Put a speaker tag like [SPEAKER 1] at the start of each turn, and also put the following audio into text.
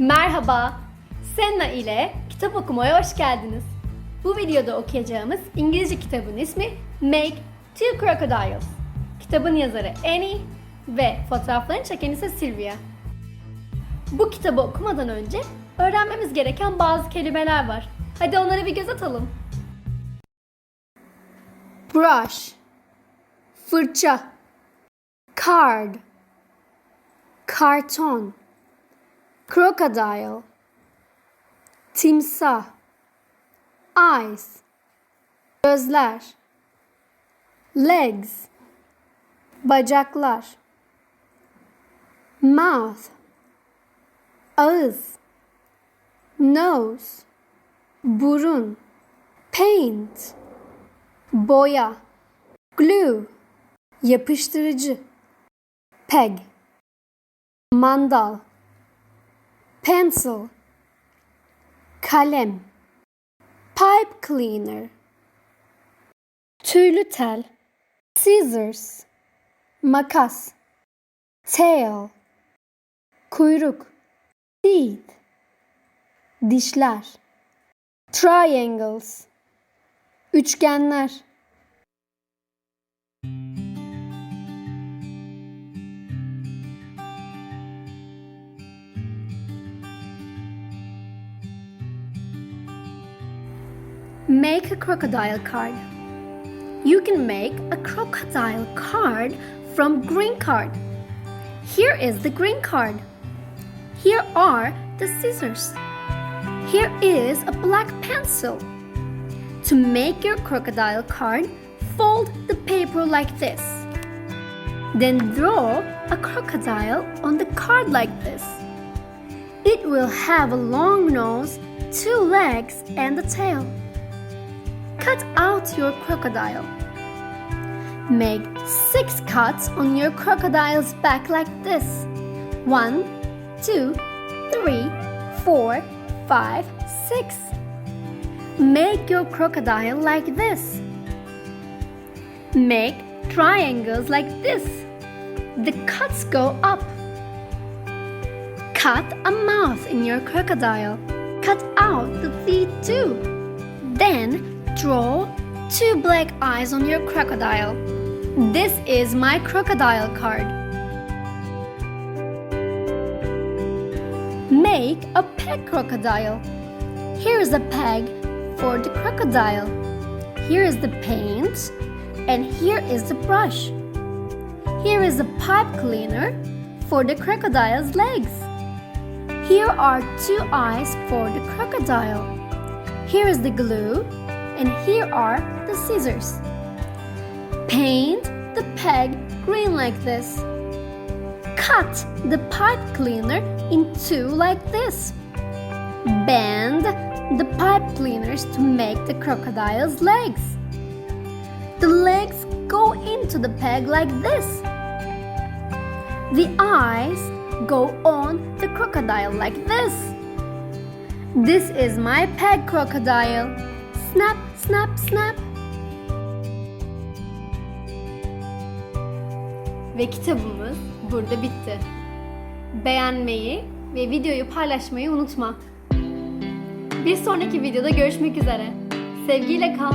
[SPEAKER 1] Merhaba, Senna ile kitap okumaya hoş geldiniz. Bu videoda okuyacağımız İngilizce kitabın ismi Make Two Crocodiles. Kitabın yazarı Annie ve fotoğraflarını çeken ise Sylvia. Bu kitabı okumadan önce öğrenmemiz gereken bazı kelimeler var. Hadi onlara bir göz atalım. Brush, fırça, card, karton, crocodile, timsah, eyes, gözler, legs, bacaklar, mouth, ağız, nose, burun, paint, boya, glue, yapıştırıcı, peg, mandal, pencil, kalem, pipe cleaner, tüylü tel, scissors, makas, tail, kuyruk, teeth, dişler, triangles, üçgenler. Make a crocodile card. You can make a crocodile card from green card. Here is the green card. Here are the scissors. Here is a black pencil. To make your crocodile card, fold the paper like this. Then draw a crocodile on the card like this. It will have a long nose, two legs, and a tail. Cut out your crocodile. Make 6 cuts on your crocodile's back like this. 1, 2, 3, 4, 5, 6. Make your crocodile like this. Make triangles like this. The cuts go up. Cut a mouth in your crocodile. Cut out the feet too. Then draw 2 black eyes on your crocodile. This is my crocodile card. Make a peg crocodile. Here is a peg for the crocodile. Here is the paint, and here is the brush. Here is a pipe cleaner for the crocodile's legs. Here are 2 eyes for the crocodile. Here is the glue, and here are the scissors. Paint the peg green like this. Cut the pipe cleaner in 2 like this. Bend the pipe cleaners to make the crocodile's legs. The legs go into the peg like this. The eyes go on the crocodile like this. This is my peg crocodile. Snap, snap, snap. Ve kitabımız burada bitti. Beğenmeyi ve videoyu paylaşmayı unutma. Bir sonraki videoda görüşmek üzere. Sevgiyle kal.